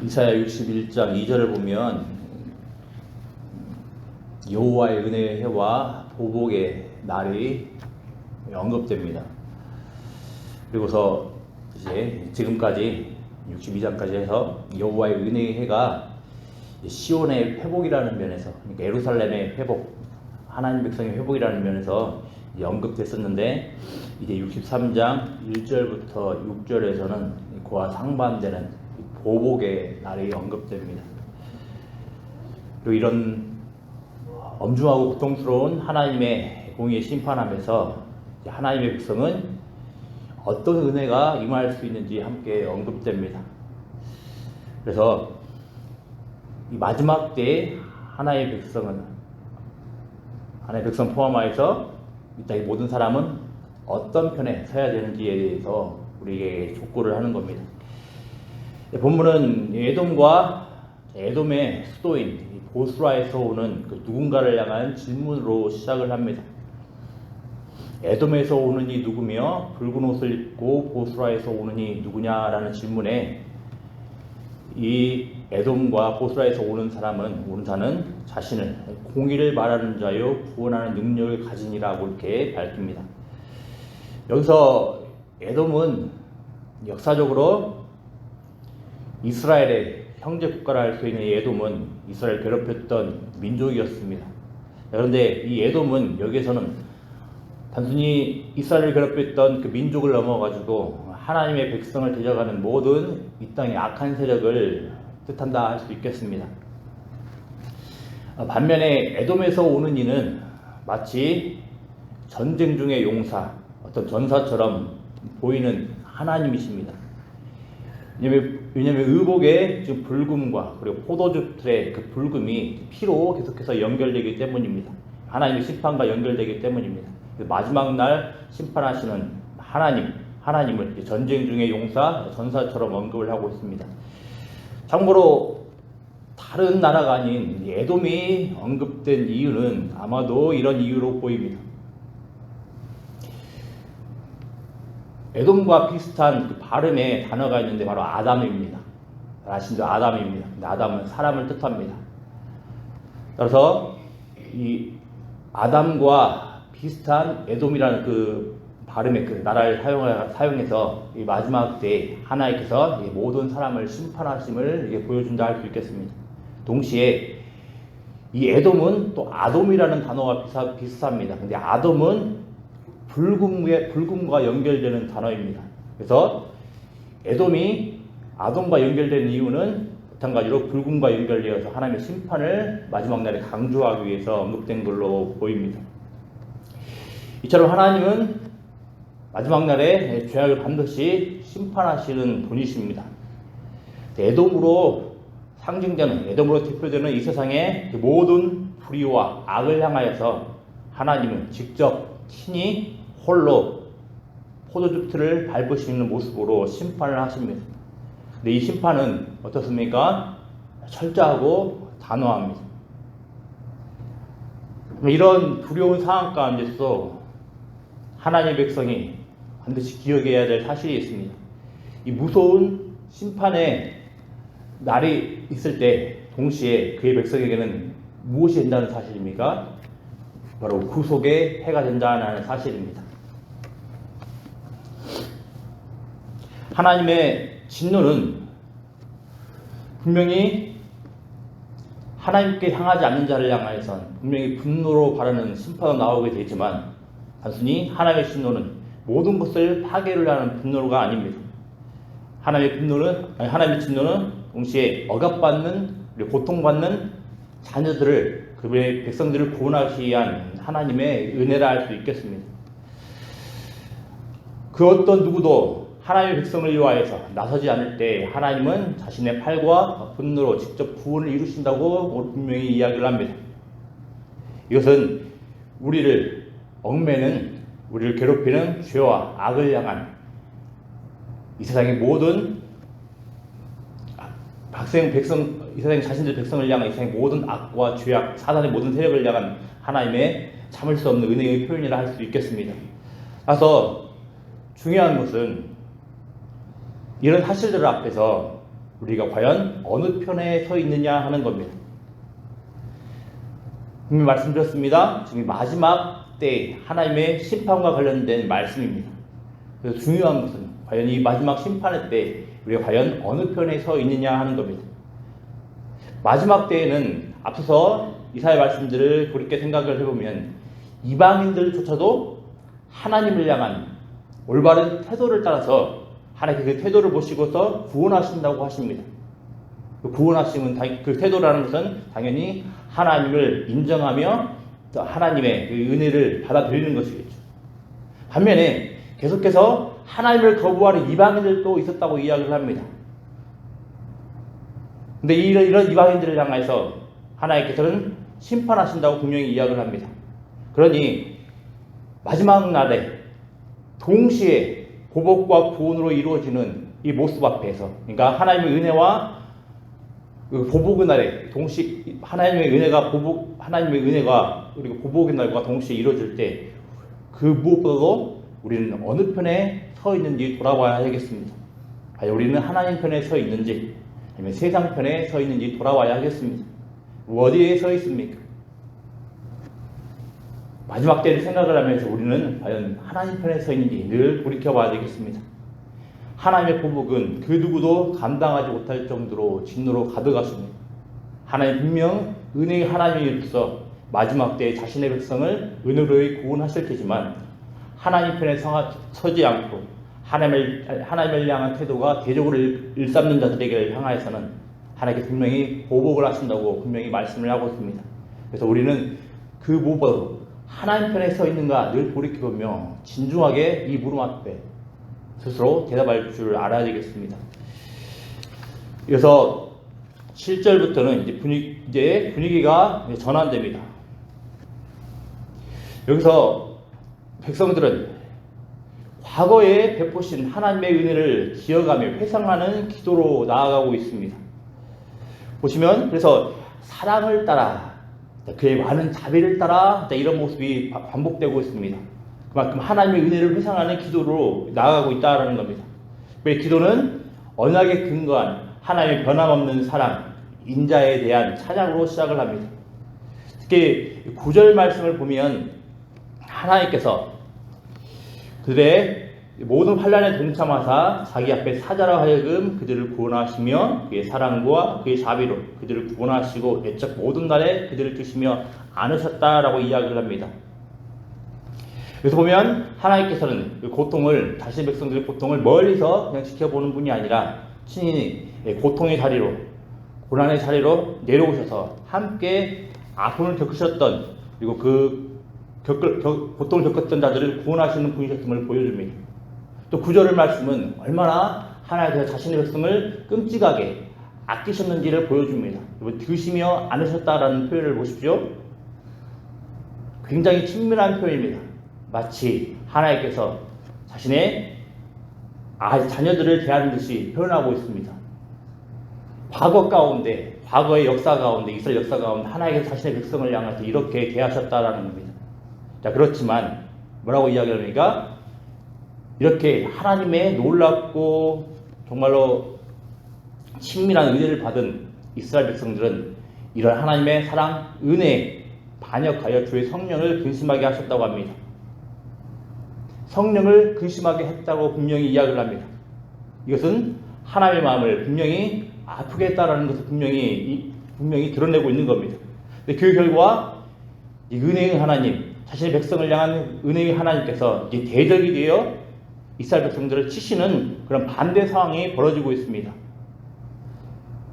이사야 61장 2절을 보면 여호와의 은혜의 해와 보복의 날이 언급됩니다. 그리고서 이제 지금까지 62장까지 해서 여호와의 은혜의 해가 시온의 회복이라는 면에서, 그러니까 예루살렘의 회복, 하나님 백성의 회복이라는 면에서 언급됐었는데, 이제 63장 1절부터 6절에서는 그와 상반되는 보복의 날이 언급됩니다. 그리고 이런 엄중하고 고통스러운 하나님의 공의의 심판함에서 하나님의 백성은 어떤 은혜가 임할 수 있는지 함께 언급됩니다. 그래서 이 마지막 때에 하나님의 백성 포함하여서 이 땅의 모든 사람은 어떤 편에 서야 되는지에 대해서 우리에게 촉구를 하는 겁니다. 본문은 에돔의 수도인 보스라에서 오는 그 누군가를 향한 질문으로 시작을 합니다. 에돔에서 오는 이 누구며 붉은 옷을 입고 보스라에서 오는 이 누구냐라는 질문에 이 에돔과 보스라에서 오는 자는 자신을 공의를 말하는 자요 구원하는 능력을 가진이라고 이렇게 밝힙니다. 여기서 에돔은 역사적으로 이스라엘의 형제 국가라 할 수 있는 이 에돔은 이스라엘을 괴롭혔던 민족이었습니다. 그런데 이 에돔은 여기에서는 단순히 이스라엘을 괴롭혔던 그 민족을 넘어가지고 하나님의 백성을 데려가는 모든 이 땅의 악한 세력을 뜻한다 할 수 있겠습니다. 반면에 에돔에서 오는 이는 마치 전쟁 중의 용사, 어떤 전사처럼 보이는 하나님이십니다. 왜냐하면 의복의 붉음과 그리고 포도주 틀의 그 붉음이 피로 계속해서 연결되기 때문입니다. 하나님의 심판과 연결되기 때문입니다. 마지막 날 심판하시는 하나님을 전쟁 중의 용사, 전사처럼 언급을 하고 있습니다. 참고로 다른 나라가 아닌 에돔이 언급된 이유는 아마도 이런 이유로 보입니다. 에돔과 비슷한 그 발음의 단어가 있는데 바로 아담입니다. 아시죠? 아담입니다. 근데 아담은 사람을 뜻합니다. 따라서 이 아담과 비슷한 에돔이라는 그 발음의 그 나라를 사용해서 이 마지막 때 하나님께서 모든 사람을 심판하심을 보여준다 할 수 있겠습니다. 동시에 이 에돔은 또 아돔이라는 단어와 비슷합니다. 근데 아돔은 붉음과 연결되는 단어입니다. 그래서 에돔이 아돔과 연결되는 이유는 마찬가지로 붉음과 연결되어서 하나님의 심판을 마지막 날에 강조하기 위해서 언급된 걸로 보입니다. 이처럼 하나님은 마지막 날에 죄악을 반드시 심판하시는 분이십니다. 에돔으로 대표되는 이 세상의 모든 불의와 악을 향하여서 하나님은 직접 친히 홀로 포도주 틀을 밟으시는 모습으로 심판을 하십니다. 근데 이 심판은 어떻습니까? 철저하고 단호합니다. 이런 두려운 상황 가운데서 하나님의 백성이 반드시 기억해야 될 사실이 있습니다. 이 무서운 심판의 날이 있을 때 동시에 그의 백성에게는 무엇이 된다는 사실입니까? 바로 구속의 해가 된다는 사실입니다. 하나님의 진노는 분명히 하나님께 향하지 않는 자를 향하여선 분명히 분노로 바라는 심판으로 나오게 되지만, 단순히 하나님의 진노는 모든 것을 파괴를 하는 분노가 아닙니다. 하나님의 진노는 동시에 억압받는, 고통받는 자녀들을, 그분의 백성들을 구원하기 위한 하나님의 은혜라 할 수 있겠습니다. 그 어떤 누구도 하나님의 백성을 위하여서 나서지 않을 때 하나님은 자신의 팔과 분노로 직접 구원을 이루신다고 분명히 이야기를 합니다. 이것은 우리를 괴롭히는 죄와 악을 향한 이 세상의 모든 이 세상 자신들 백성을 향한 이 세상의 모든 악과 죄악, 사단의 모든 세력을 향한 하나님의 참을 수 없는 은혜의 표현이라 할 수 있겠습니다. 그래서 중요한 것은 이런 사실들 앞에서 우리가 과연 어느 편에 서 있느냐 하는 겁니다. 분명히 말씀드렸습니다. 지금 마지막 때 하나님의 심판과 관련된 말씀입니다. 그래서 중요한 것은 과연 이 마지막 심판의 때 우리가 과연 어느 편에 서 있느냐 하는 겁니다. 마지막 때에는 앞서서 이사야 말씀들을 그렇게 생각을 해보면 이방인들조차도 하나님을 향한 올바른 태도를 따라서 하나님께 그 태도를 보시고서 구원하신다고 하십니다. 구원하심은 그 태도라는 것은 당연히 하나님을 인정하며 하나님의 그 은혜를 받아들이는 것이겠죠. 반면에 계속해서 하나님을 거부하는 이방인들도 있었다고 이야기를 합니다. 근데 이런 이방인들을 향해서 하나님께서는 심판하신다고 분명히 이야기를 합니다. 그러니 마지막 날에 동시에 보복과 구원으로 이루어지는 이 모습 앞에서, 그러니까 하나님의 은혜와 그 보복의 날에 동시에 하나님의 은혜가 그리고 보복의 날과 동시에 이루어질 때 그 무엇보다도 우리는 어느 편에 서 있는지 돌아봐야 하겠습니다. 과연 우리는 하나님 편에 서 있는지 아니면 세상 편에 서 있는지 돌아봐야 하겠습니다. 어디에 서 있습니까? 마지막 때를 생각을 하면서 우리는 과연 하나님 편에 서 있는지 늘 돌이켜봐야 되겠습니다. 하나님의 보복은 그 누구도 감당하지 못할 정도로 진노로 가득하십니다. 하나님 분명 은혜의 하나님으로서 마지막 때에 자신의 백성을 은혜로 구원하실 테지만 하나님 편에 서지 않고 하나님을 향한 태도가 대적으로 일삼는 자들에게 향하여서는 하나님께 분명히 보복을 하신다고 분명히 말씀을 하고 있습니다. 그래서 우리는 그 무엇보다도 하나님 편에 서 있는가 늘 돌이켜보며 진중하게 이 물음 앞에 스스로 대답할 줄 알아야 되겠습니다. 그래서 7절부터는 이제 분위기가 전환됩니다. 여기서 백성들은 과거에 베푸신 하나님의 은혜를 기억하며 회상하는 기도로 나아가고 있습니다. 보시면 그래서 사랑을 따라 그의 많은 자비를 따라 이런 모습이 반복되고 있습니다. 그만큼 하나님의 은혜를 회상하는 기도로 나아가고 있다는 겁니다. 왜 기도는 언약에 근거한 하나님의 변함없는 사랑, 인자에 대한 찬양으로 시작을 합니다. 특히 9절 말씀을 보면 하나님께서 그들의 모든 환난에 동참하사 자기 앞에 사자로 하여금 그들을 구원하시며 그의 사랑과 그의 자비로 그들을 구원하시고 애적 모든 날에 그들을 두시며 안으셨다라고 이야기를 합니다. 그래서 보면 하나님께서는 그 고통을, 자신의 백성들의 고통을 멀리서 그냥 지켜보는 분이 아니라 친히 고통의 자리로, 고난의 자리로 내려오셔서 함께 아픔을 겪으셨던, 그리고 고통을 겪었던 자들을 구원하시는 분이셨음을 보여줍니다. 또 9절 말씀은 얼마나 하나님께서 자신의 백성을 끔찍하게 아끼셨는지를 보여줍니다. 드시며 안으셨다라는 표현을 보십시오. 굉장히 친밀한 표현입니다. 마치 하나님께서 자신의 자녀들을 대하는 듯이 표현하고 있습니다. 과거의 역사 가운데, 이스라엘 역사 가운데 하나님께서 자신의 백성을 향해서 이렇게 대하셨다라는 겁니다. 자, 그렇지만 뭐라고 이야기합니까? 이렇게 하나님의 놀랍고 정말로 친밀한 은혜를 받은 이스라엘 백성들은 이런 하나님의 사랑, 은혜에 반역하여 주의 성령을 근심하게 하셨다고 합니다. 성령을 근심하게 했다고 분명히 이야기를 합니다. 이것은 하나님의 마음을 분명히 아프게 했다라는 것을 분명히 드러내고 있는 겁니다. 근데 그 결과 이 은혜의 하나님, 자신의 백성을 향한 은혜의 하나님께서 이제 대적이 되어 이스라엘 백성들을 치시는 그런 반대 상황이 벌어지고 있습니다.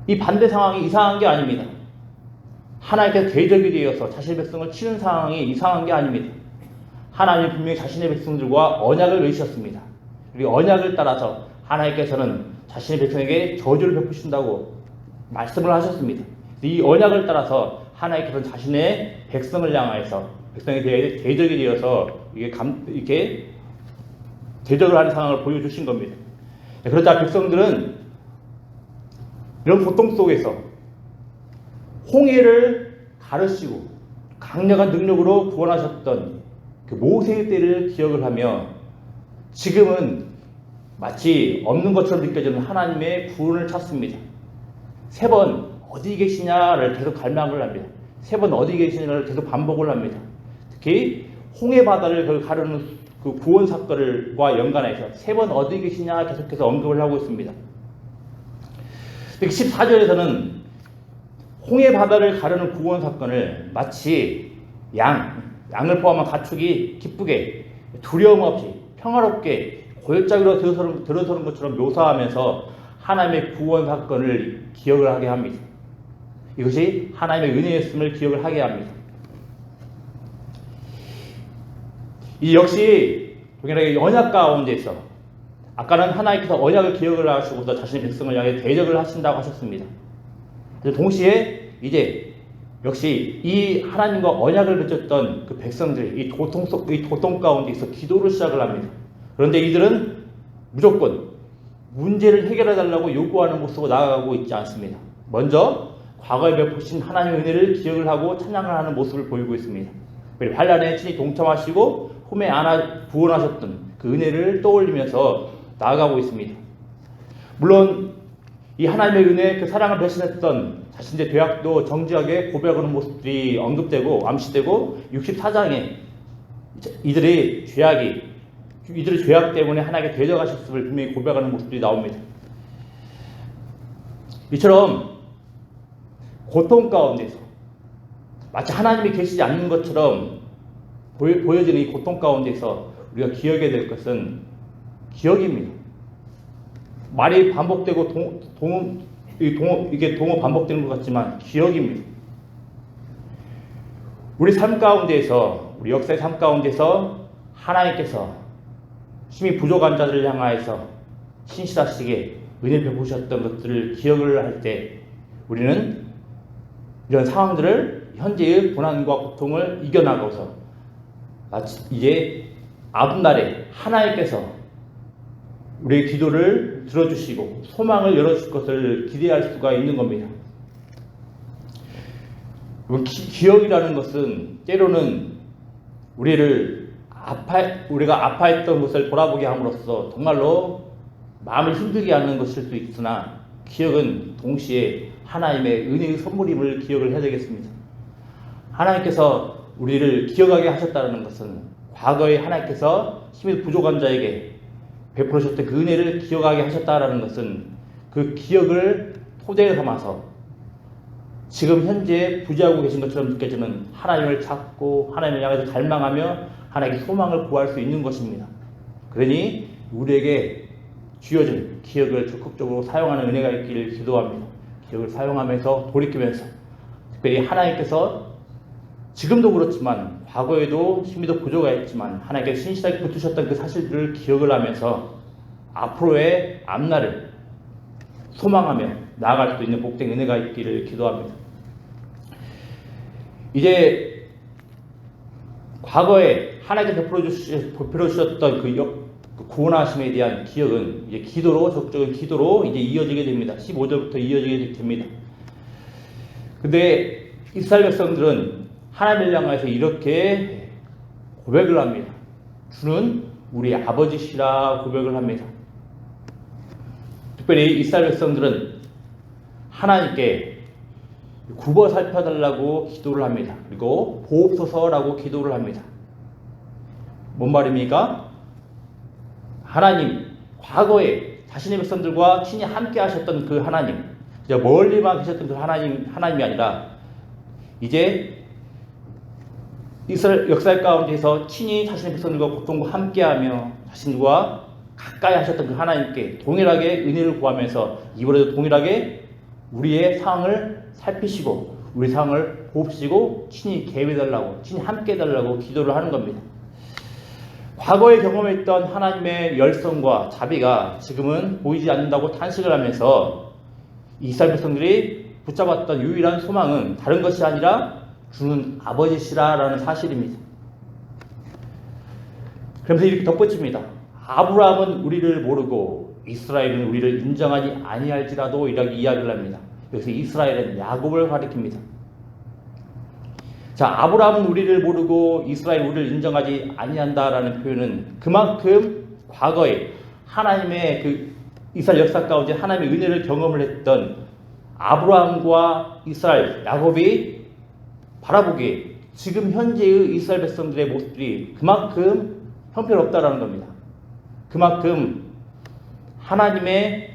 이 반대 상황이 이상한 게 아닙니다. 하나님께서 대적이 되어서 자신의 백성을 치는 상황이 이상한 게 아닙니다. 하나님이 분명히 자신의 백성들과 언약을 맺으셨습니다. 그리고 언약을 따라서 하나님께서는 자신의 백성에게 저주를 베푸신다고 말씀을 하셨습니다. 이 언약을 따라서 하나님께서는 자신의 백성을 향하여서 백성에 대해 대적이 되어서 이렇게 대적을 하는 상황을 보여주신 겁니다. 그러자 백성들은 이런 고통 속에서 홍해를 가르시고 강력한 능력으로 구원하셨던 그 모세의 때를 기억을 하며 지금은 마치 없는 것처럼 느껴지는 하나님의 구원을 찾습니다. 세 번 어디 계시냐를 계속 갈망을 합니다. 세 번 어디 계시냐를 계속 반복을 합니다. 특히 홍해 바다를 가르는 그 구원 사건과 연관해서 세 번 어디 계시냐 계속해서 언급을 하고 있습니다. 14절에서는 홍해 바다를 가르는 구원 사건을 마치 양을 포함한 가축이 기쁘게 두려움 없이 평화롭게 골짜기로 들어서는 것처럼 묘사하면서 하나님의 구원 사건을 기억을 하게 합니다. 이것이 하나님의 은혜였음을 기억을 하게 합니다. 이 역시 동일하게 언약 가운데서 아까는 하나님께서 언약을 기억을 하시고서 자신의 백성을 향해 대적을 하신다고 하셨습니다. 동시에 이제 역시 이 하나님과 언약을 맺었던 그 백성들이 이 고통 가운데서 기도를 시작을 합니다. 그런데 이들은 무조건 문제를 해결해달라고 요구하는 모습으로 나아가고 있지 않습니다. 먼저 과거에 베푸신 하나님의 은혜를 기억을 하고 찬양을 하는 모습을 보이고 있습니다. 환난에 친히 동참하시고 홈에 안아 구원하셨던 그 은혜를 떠올리면서 나아가고 있습니다. 물론 이 하나님의 은혜, 그 사랑을 배신했던 자신의 죄악도 정직하게 고백하는 모습들이 언급되고 암시되고 64장에 이들의 죄악 때문에 하나님께 대적하셨음을 분명히 고백하는 모습들이 나옵니다. 이처럼 고통 가운데서 마치 하나님이 계시지 않는 것처럼 보여지는 이 고통 가운데서 우리가 기억해야 될 것은 기억입니다. 말이 반복되고 이게 동어 반복되는 것 같지만 기억입니다. 우리 삶 가운데에서, 우리 역사의 삶 가운데서 하나님께서 힘이 부족한 자들을 향하여서 신실하시게 은혜를 베푸셨던 것들을 기억을 할 때 우리는 이런 상황들을 현재의 고난과 고통을 이겨나가서 마치 이제 앞날에 하나님께서 우리의 기도를 들어주시고 소망을 열어줄 것을 기대할 수가 있는 겁니다. 기억이라는 것은 때로는 우리가 아파했던 것을 돌아보게 함으로써 정말로 마음을 힘들게 하는 것일 수 있으나 기억은 동시에 하나님의 은혜의 선물임을 기억을 해야 되겠습니다. 하나님께서 우리를 기억하게 하셨다는 것은 과거에 하나님께서 힘이 부족한 자에게 베풀으셨던 그 은혜를 기억하게 하셨다는 것은 그 기억을 토대로 삼아서 지금 현재 부재하고 계신 것처럼 느껴지는 하나님을 찾고 하나님을 향해서 갈망하며 하나님의 소망을 구할 수 있는 것입니다. 그러니 우리에게 주어진 기억을 적극적으로 사용하는 은혜가 있기를 기도합니다. 기억을 사용하면서 돌이키면서 특별히 하나님께서 지금도 그렇지만 과거에도 힘이 더 부족했지만 하나님께서 신실하게 붙으셨던 그 사실들을 기억을 하면서 앞으로의 앞날을 소망하며 나아갈 수 있는 복된 은혜가 있기를 기도합니다. 이제 과거에 하나님께서 베풀어 주셨던 그 구원하심에 대한 기억은 이제 적극적인 기도로 이제 이어지게 됩니다. 15절부터 이어지게 됩니다. 근데 이스라엘 백성들은 하나님을 향해서 이렇게 고백을 합니다. 주는 우리 아버지시라 고백을 합니다. 특별히 이스라엘 백성들은 하나님께 굽어 살펴달라고 기도를 합니다. 그리고 보옵소서라고 기도를 합니다. 뭔 말입니까? 하나님, 과거에 자신의 백성들과 친히 함께 하셨던 그 하나님, 멀리만 계셨던 그 하나님이 아니라 이제 이스라엘 역사 가운데서 친히 자신의 백성들과 고통과 함께하며 자신과 가까이 하셨던 그 하나님께 동일하게 은혜를 구하면서 이번에도 동일하게 우리의 상황을 살피시고 우리 상황을 보시고 친히 개입해달라고 친히 함께해달라고 기도를 하는 겁니다. 과거에 경험했던 하나님의 열성과 자비가 지금은 보이지 않는다고 탄식을 하면서 이스라엘 백성들이 붙잡았던 유일한 소망은 다른 것이 아니라 주는 아버지시라라는 사실입니다. 그러면서 이렇게 덧붙입니다. 아브라함은 우리를 모르고 이스라엘은 우리를 인정하지 아니할지라도 이렇게 이야기를 합니다. 여기서 이스라엘은 야곱을 가리킵니다. 자, 아브라함은 우리를 모르고 이스라엘 우리를 인정하지 아니한다라는 표현은 그만큼 과거에 하나님의 그 이스라엘 역사 가운데 하나님의 은혜를 경험을 했던 아브라함과 이스라엘, 야곱이 바라보기에 지금 현재의 이스라엘 백성들의 모습들이 그만큼 형편없다라는 겁니다. 그만큼 하나님의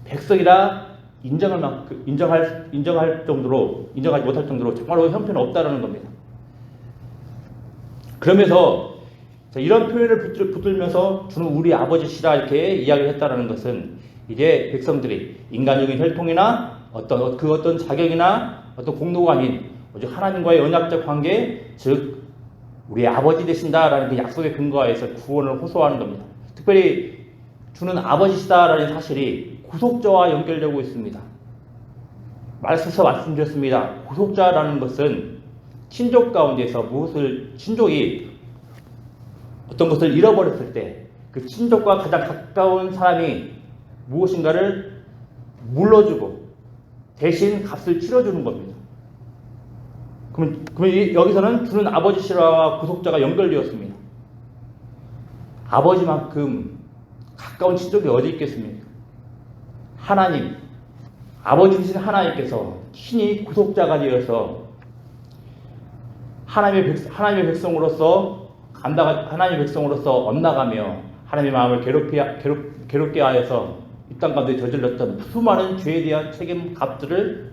백성이라 인정할 정도로, 인정하지 못할 정도로 정말로 형편없다라는 겁니다. 그러면서 이런 표현을 붙들면서 주는 우리 아버지시라 이렇게 이야기를 했다라는 것은 이제 백성들이 인간적인 혈통이나 어떤 자격이나 어떤 공로가 아닌 오직 하나님과의 언약적 관계, 즉 우리 아버지 되신다라는 그 약속에 근거하여서 구원을 호소하는 겁니다. 특별히 주는 아버지시다라는 사실이 구속자와 연결되고 있습니다. 말씀에서 말씀드렸습니다. 구속자라는 것은 친족 가운데서 친족이 어떤 것을 잃어버렸을 때 그 친족과 가장 가까운 사람이 무엇인가를 물러주고 대신 값을 치러주는 겁니다. 그러면 여기서는 주는 아버지시라와 구속자가 연결되었습니다. 아버지만큼 가까운 친족이 어디 있겠습니까? 하나님, 아버지이신 하나님께서 친히 구속자가 되어서 하나님의 백성으로서 엇나가며 하나님의 마음을 괴롭게 하여서 이 땅 가운데 저질렀던 수많은 죄에 대한 책임 값들을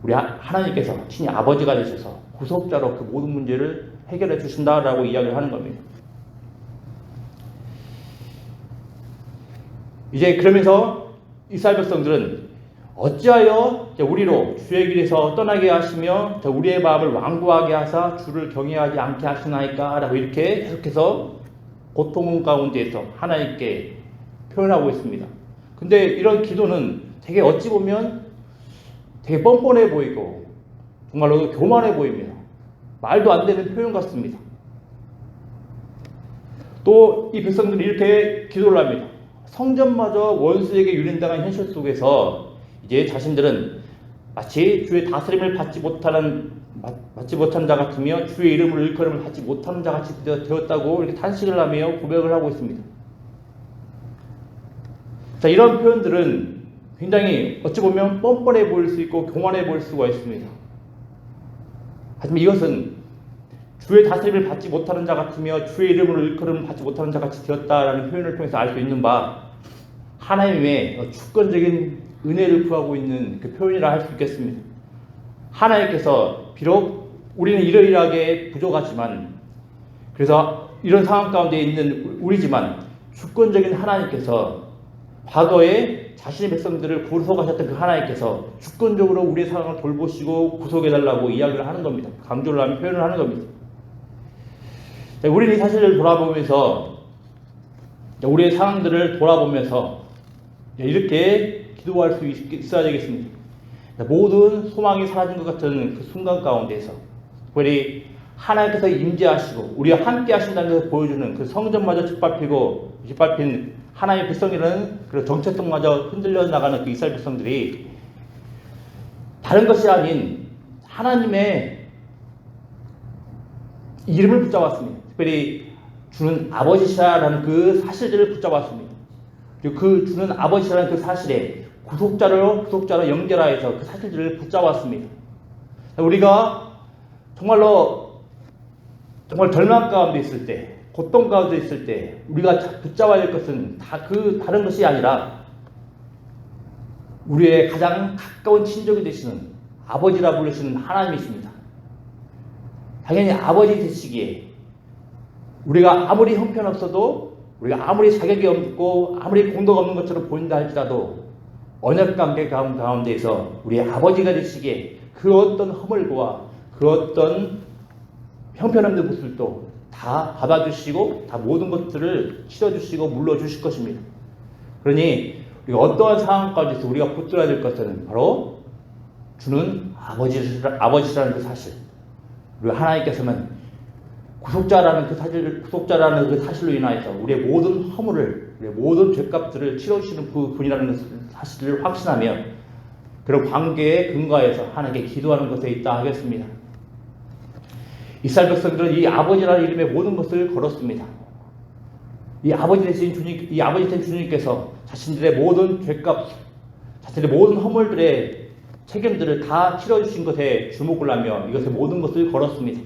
우리 하나님께서 친히 아버지가 되셔서 구속자로 그 모든 문제를 해결해 주신다라고 이야기를 하는 겁니다. 이제 그러면서 이스라엘 백성들은 어찌하여 우리로 주의 길에서 떠나게 하시며 우리의 마음을 완고하게 하사 주를 경외하지 않게 하시나이까 라고 이렇게 계속해서 고통 가운데에서 하나님께 표현하고 있습니다. 근데 이런 기도는 되게 어찌 보면 되게 뻔뻔해 보이고 정말로 교만해 보입니다. 말도 안 되는 표현 같습니다. 또 이 백성들이 이렇게 기도를 합니다. 성전마저 원수에게 유린당한 현실 속에서 이제 자신들은 마치 주의 다스림을 받지 못한 자 같으며 주의 이름을 일컬음을 하지 못하는 자 같이 되었다고 이렇게 탄식을 하며 고백을 하고 있습니다. 자, 이런 표현들은 굉장히 어찌 보면 뻔뻔해 보일 수 있고 교만해 보일 수가 있습니다. 하지만 이것은 주의 다스림을 받지 못하는 자 같으며 주의 이름으로 일컬음을 받지 못하는 자 같이 되었다라는 표현을 통해서 알 수 있는 바 하나님의 주권적인 은혜를 구하고 있는 그 표현이라 할 수 있겠습니다. 하나님께서 비록 우리는 이러이러하게 부족하지만 그래서 이런 상황 가운데 있는 우리지만 주권적인 하나님께서 과거에 자신의 백성들을 구속하셨던 그 하나님께서 주권적으로 우리의 상황을 돌보시고 구속해달라고 이야기를 하는 겁니다. 강조를 하는 표현을 하는 겁니다. 우리는 이 사실을 돌아보면서 우리의 상황들을 돌아보면서 이렇게 기도할 수 있어야 되겠습니다. 모든 소망이 사라진 것 같은 그 순간 가운데서 특별히 하나님께서 임재하시고 우리와 함께 하신다는 것을 보여주는 그 성전마저 짓밟힌 하나님의 백성이라는 그 정체성마저 흔들려 나가는 그 이스라엘 백성들이 다른 것이 아닌 하나님의 이름을 붙잡았습니다. 특별히 주는 아버지시라는 그 사실들을 붙잡았습니다. 그리고 그 주는 아버지라는 그 사실에 구속자로 연결하여서 그 사실들을 붙잡았습니다. 우리가 정말 절망 가운데 있을 때, 고통 가운데 있을 때 우리가 붙잡아야 할 것은 다른 것이 아니라 우리의 가장 가까운 친족이 되시는 아버지라 부르시는 하나님이십니다. 당연히 아버지 되시기에 우리가 아무리 형편없어도 우리가 아무리 자격이 없고 아무리 공덕 없는 것처럼 보인다 할지라도 언약관계 가운데에서 우리의 아버지가 되시기에 그 어떤 허물과 그 어떤 형편없는 모습도 다 받아주시고 다 모든 것들을 치러주시고 물러주실 것입니다. 그러니 우리가 어떠한 상황 가운데서 우리가 붙들어야 될 것은 바로 주는 아버지라는 그 사실. 우리 하나님께서는 구속자라는 그 사실로 인하여서 우리의 모든 허물을, 우리의 모든 죄값들을 치러주시는 그 분이라는 사실을 확신하며 그런 관계에 근거해서 하나님께 기도하는 것에 있다 하겠습니다. 이스라엘 백성들은 이 아버지라는 이름의 모든 것을 걸었습니다. 이 아버지 되신 주님께서 자신들의 모든 죄값, 자신들의 모든 허물들의 책임들을 다 치러주신 것에 주목을 하며 이것의 모든 것을 걸었습니다.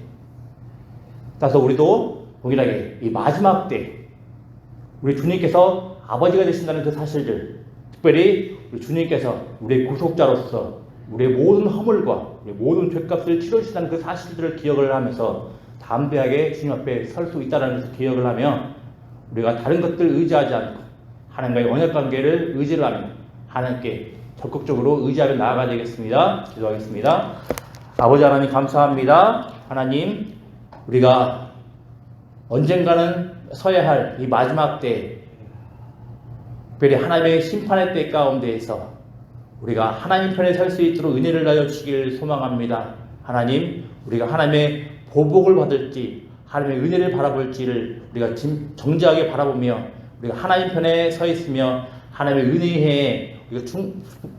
따라서 우리도 동일하게 이 마지막 때 우리 주님께서 아버지가 되신다는 그 사실들, 특별히 우리 주님께서 우리의 구속자로서 우리의 모든 허물과 우리의 모든 죄값을 치러주신다는 그 사실들을 기억을 하면서 담대하게 주님 앞에 설 수 있다는 것을 기억을 하며 우리가 다른 것들 의지하지 않고 하나님과의 언약관계를 의지를 하며 하나님께 적극적으로 의지하며 나아가야 되겠습니다. 기도하겠습니다. 아버지 하나님 감사합니다. 하나님, 우리가 언젠가는 서야 할 이 마지막 때, 특별히 하나님의 심판의 때 가운데에서 우리가 하나님 편에 설 수 있도록 은혜를 하여 주시길 소망합니다. 하나님, 우리가 하나님의 보복을 받을지 하나님의 은혜를 바라볼지를 우리가 정직하게 바라보며 우리가 하나님 편에 서 있으며 하나님의 은혜에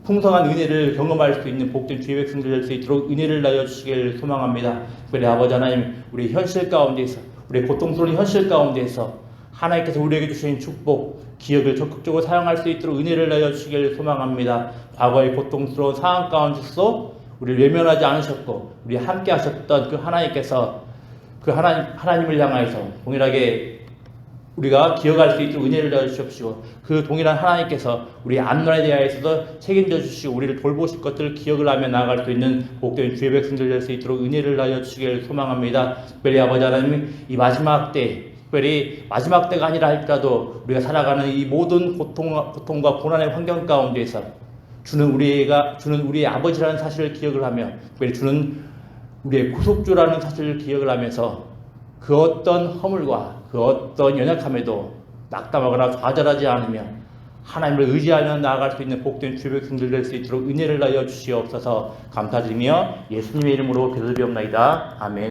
풍성한 은혜를 경험할 수 있는 복된 주의 백성들 될 수 있도록 은혜를 하여 주시길 소망합니다. 특별히 아버지 하나님, 우리 현실 가운데에서, 우리 고통스러운 현실 가운데에서 하나님께서 우리에게 주신 축복, 기억을 적극적으로 사용할 수 있도록 은혜를 하여 주시길 소망합니다. 과거의 고통스러운 상황 가운데서 우리를 외면하지 않으셨고 우리 함께 하셨던 그 하나님께서 그 하나님을 향하여서 동일하게 우리가 기억할 수 있도록 은혜를 하여 주십시오. 그 동일한 하나님께서 우리 앞날에 대하여서도 책임져 주시고 우리를 돌보실 것들을 기억을 하며 나아갈 수 있는 복된 주의 백성들 될 수 있도록 은혜를 하여 주시길 소망합니다. 특별히 아버지 하나님, 이 마지막 때, 특별히 마지막 때가 아니라 할지라도 우리가 살아가는 이 모든 고통과 고난의 환경 가운데에서 주는 우리의 아버지라는 사실을 기억을 하며, 특별히 주는 우리의 구속주라는 사실을 기억을 하면서 그 어떤 허물과 그 어떤 연약함에도 낙담하거나 좌절하지 않으며 하나님을 의지하며 나아갈 수 있는 복된 주의 백성들 될 수 있도록 은혜를 하여 주시옵소서. 감사드리며 예수님의 이름으로 기도드리옵나이다. 아멘.